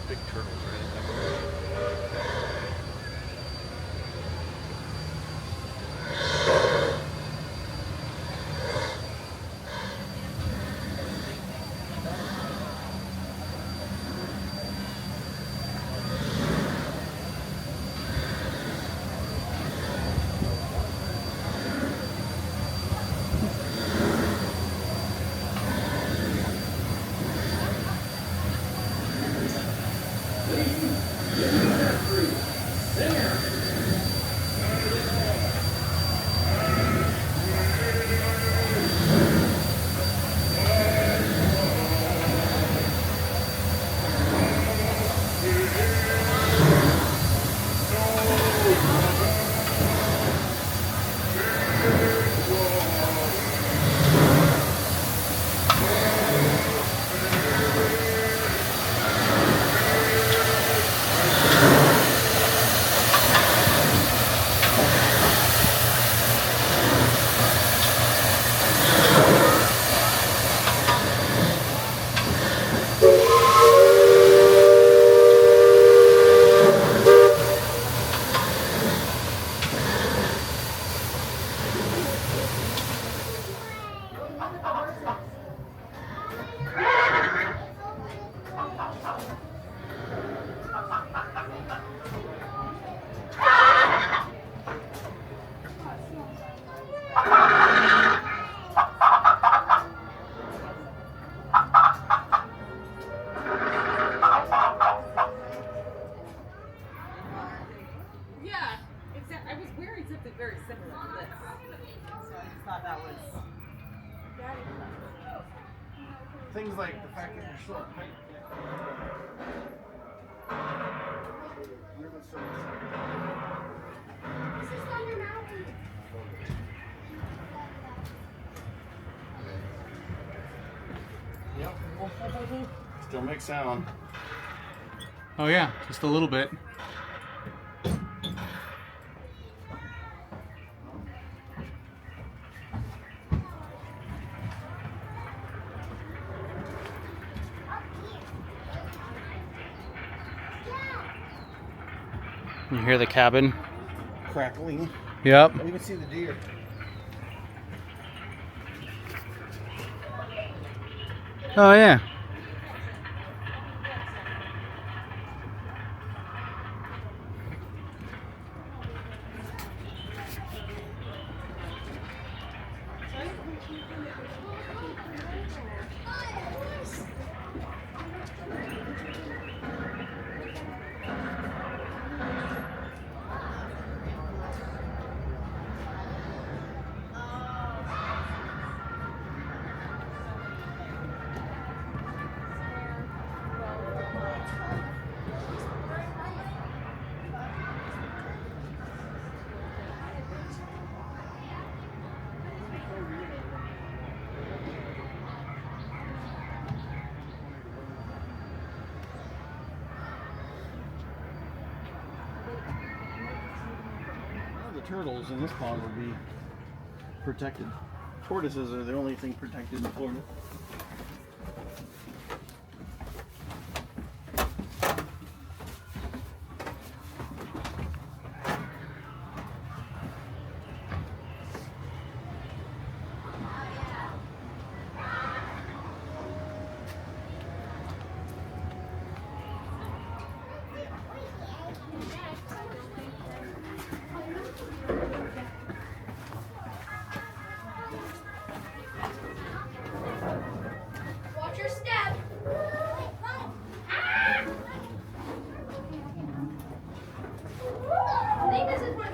Big turtles, right? Yeah, exactly. I was wearing something very similar to this, so I just thought that was. Things like the fact that you're short. Yep. Still makes sound. Oh yeah, just a little bit. You hear the cabin? Crackling. Yep. You can see the deer. Oh yeah. The turtles in this pond will be protected. Tortoises are the only thing protected in Florida. Watch your step. I think this is my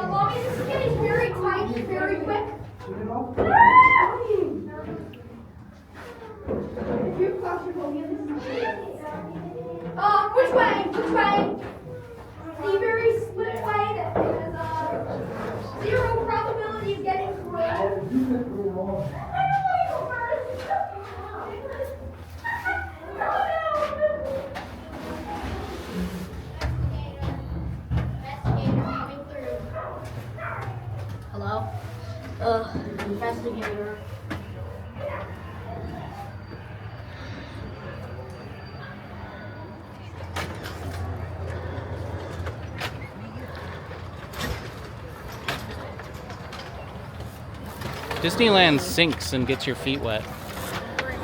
Mommy, this is getting very tight, very quick. If you're claustrophobic, which way? Which way? Disneyland sinks and gets your feet wet.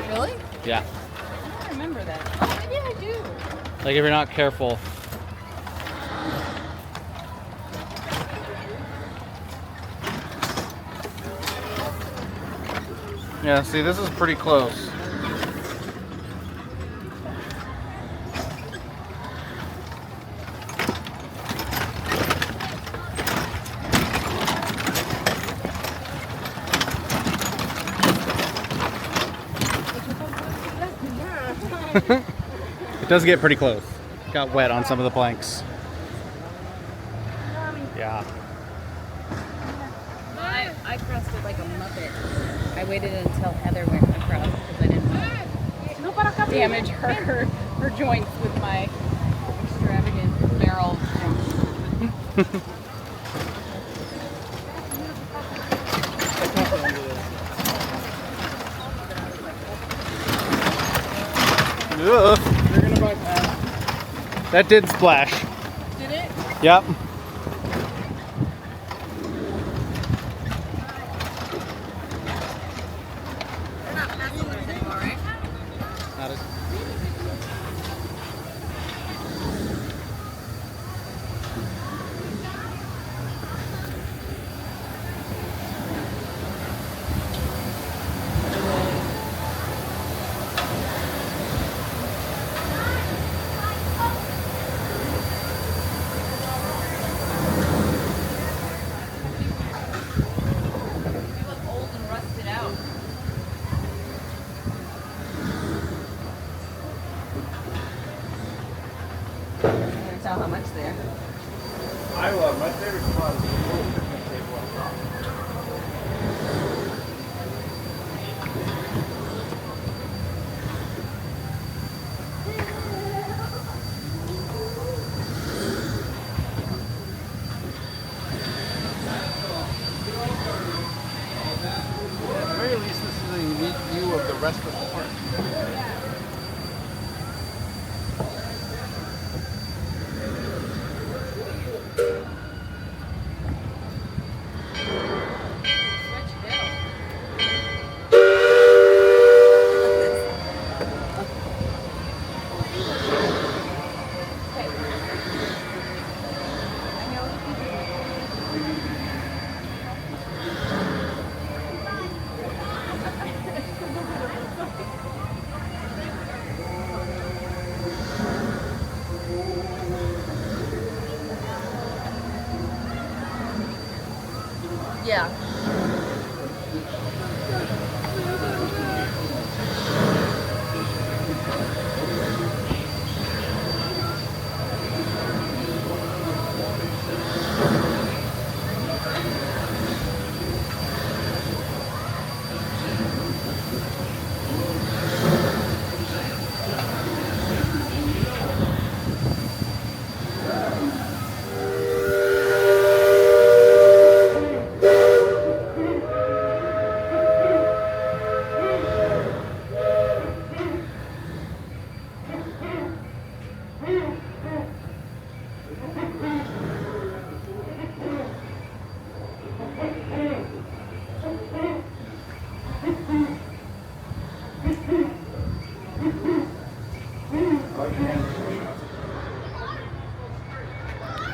Really? Yeah. I don't remember that. Oh, maybe I do. Like if you're not careful. Yeah, see, this is pretty close. It does get pretty close. Got wet on some of the planks. Yeah. I crossed it like a muppet. I waited until Heather went across because I didn't want to damage her joints with my extravagant barrel jump. Ugh. You're gonna bypass. That did splash. Did it? Yep. We're not passing this anymore, right? Not as You look old and rusted out. I'm gonna tell how much there. I love my favorite spot is the little picnic table up top. At the very least, this is a unique view of the rest of the park. Yeah.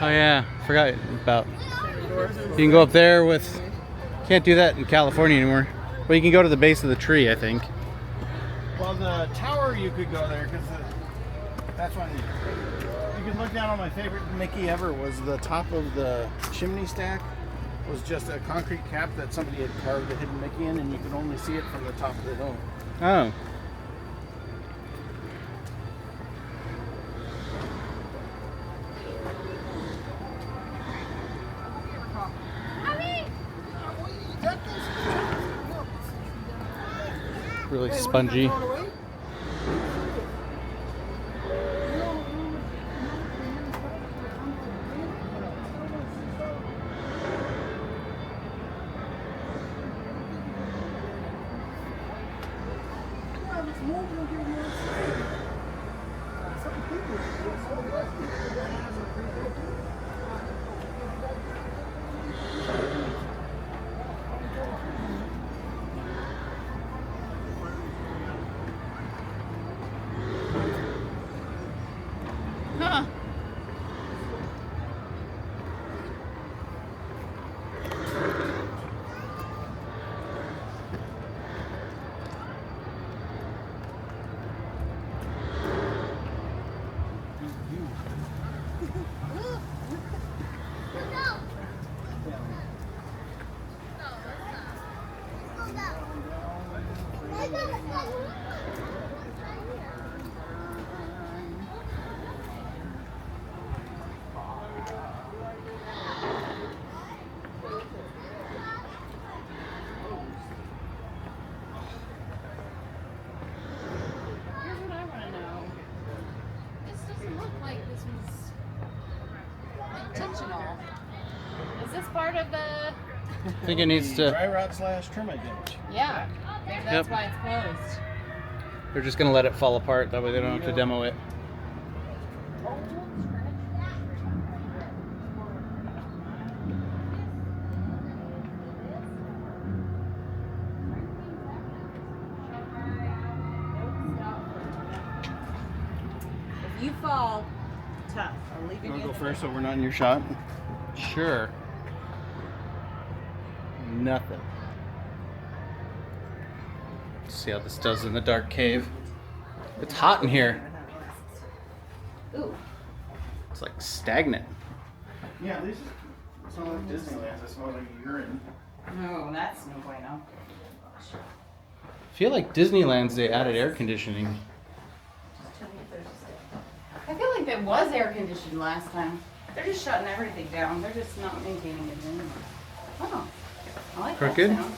Oh yeah, forgot about. You can go up there with. Can't do that in California anymore. But you can go to the base of the tree, I think. Well, the tower you could go there because that's when you could look down on my favorite Mickey ever was the top of the chimney stack was just a concrete cap that somebody had carved a hidden Mickey in, and you could only see it from the top of the hill. Oh. Really spongy. intentional. Is this part of the? I think it needs to. Dry rot / termite damage. Yeah. Maybe that's Yep. why it's closed. They're just gonna let it fall apart. That way they don't have to demo it. If you fall, tough. I'll leave You you want to go to first so we're not in your shot? Sure. Nothing. See how this does in the dark cave. It's hot in here. Ooh. It's like stagnant. Yeah, these it's not like Disneyland. It smells like urine. No, that's no bueno. I feel like Disneyland's they added air conditioning. I feel like it was air conditioned last time. They're just shutting everything down. They're just not maintaining it anymore. Oh, I like Crooked? that sound.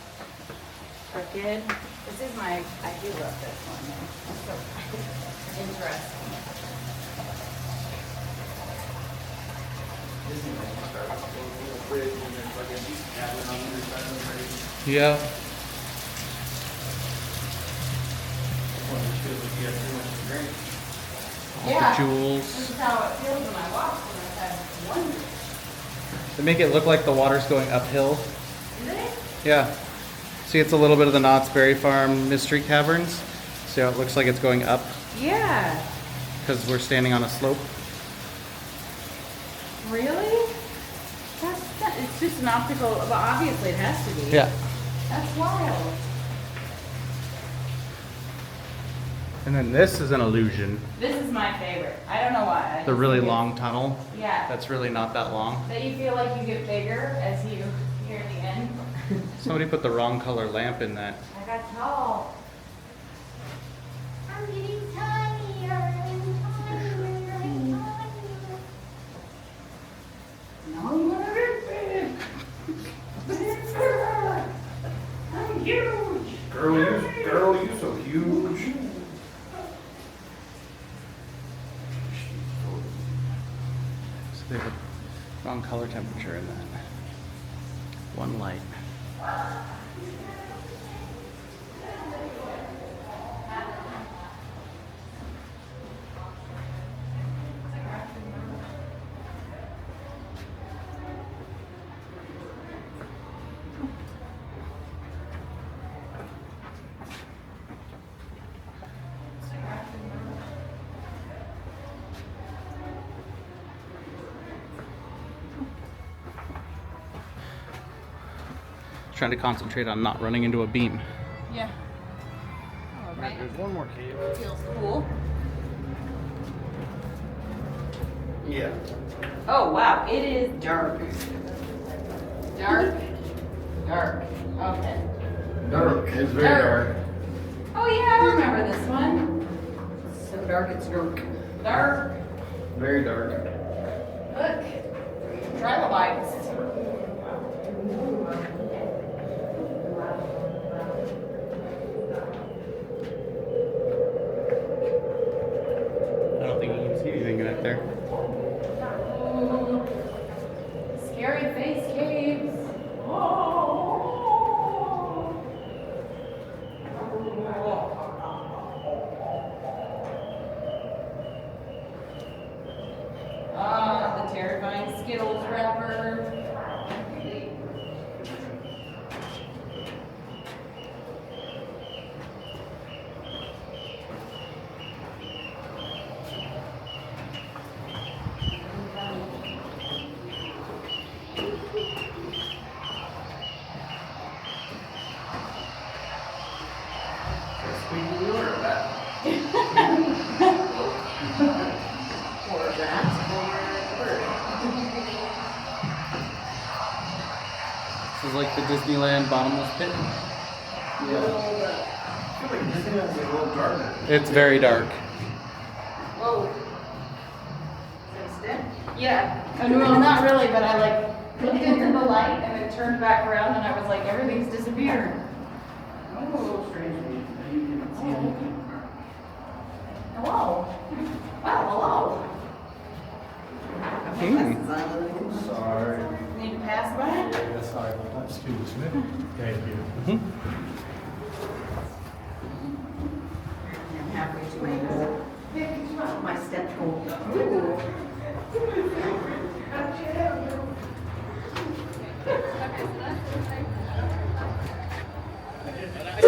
Crooked. This is my. I do love this one. Though. It's so interesting. Yeah. All Yeah. the jewels. This is how it feels when I walk when I've had one. They make it look like the water's going uphill. Is it? Yeah. See, it's a little bit of the Knott's Berry Farm Mystery Caverns. See how it looks like it's going up Yeah. because we're standing on a slope. Really? It's just an optical, but obviously it has to be. Yeah. That's wild. And then this is an illusion. This is my favorite. I don't know why. I The just really think long tunnel. Yeah. That's really not that long. That you feel like you get bigger as you near the end. Somebody put the wrong color lamp in that. I got tall. I'm getting tinier and tinier and tinier. No, I'm gonna get big. I'm huge. Girl, you so huge. So they have a wrong color temperature in that. One light. Trying to concentrate on not running into a beam. Yeah. Oh, right. There's one more cave. Feels cool. Yeah. Oh wow, it is dark. Dark. Dark. Okay. Dark. It's very Dark. dark. Oh yeah, I remember this one. It's so dark, it's dark. Dark. Very dark. Look. Trilobites. I don't think you can see anything back there. Ooh. Scary face caves. Ah, the terrifying Skittles wrapper. Or rat, or bird. This is like the Disneyland bottomless pit. Yeah. I feel like Disneyland's a little darker. It's very dark. Whoa. Is it dim? Yeah. Well, not really, but I like looked into the light and then turned back around and I was like, everything's disappeared. Oh, Strange. You can see anything. hello. Well, hello. Sorry. Need to pass by? Yeah, sorry about that. Excuse me. Thank you. I'm halfway to my step goal. That's nice.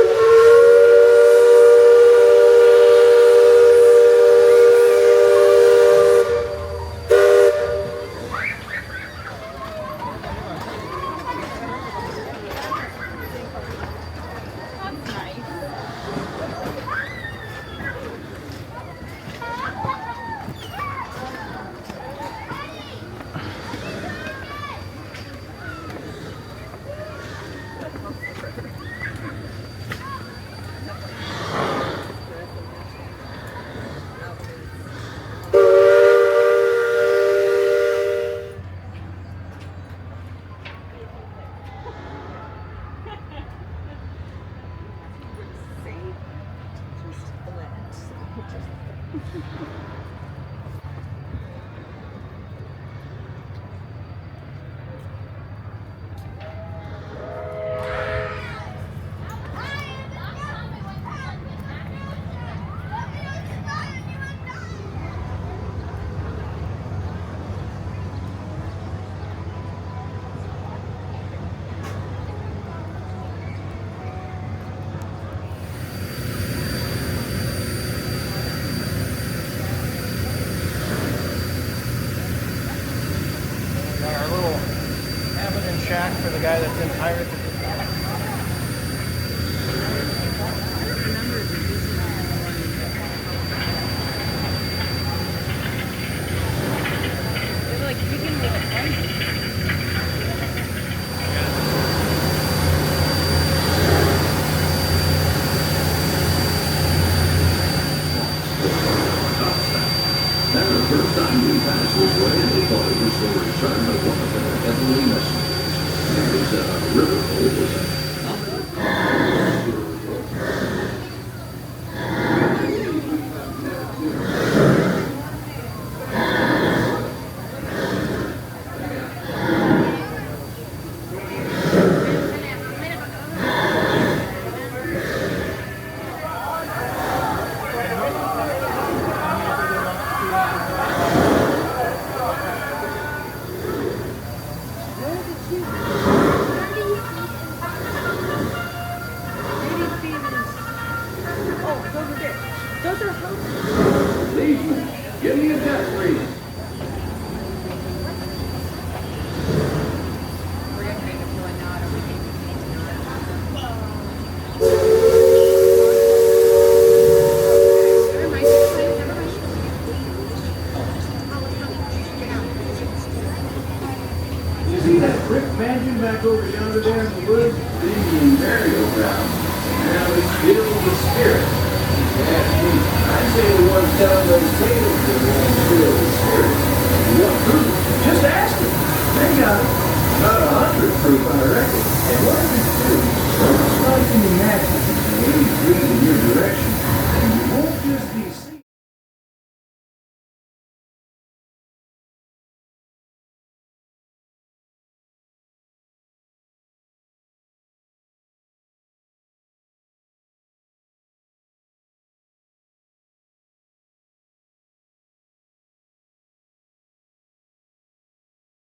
Got our little cabin and shack for the guy that's in Pirates. They're like, you can make a friend. That's the first time we passed this way, and they thought it was the return of one of their heavenly messengers. It was a river hole, was Policeman, give me a death please. We're gonna make it to a nod, or we can make a nod. Never mind, never mind. You see that brick mansion back over yonder there in the woods? The Indian burial ground. Now it's filled with spirits. Yeah, I'd say the ones telling those tales are the ones filled with spirits. What proof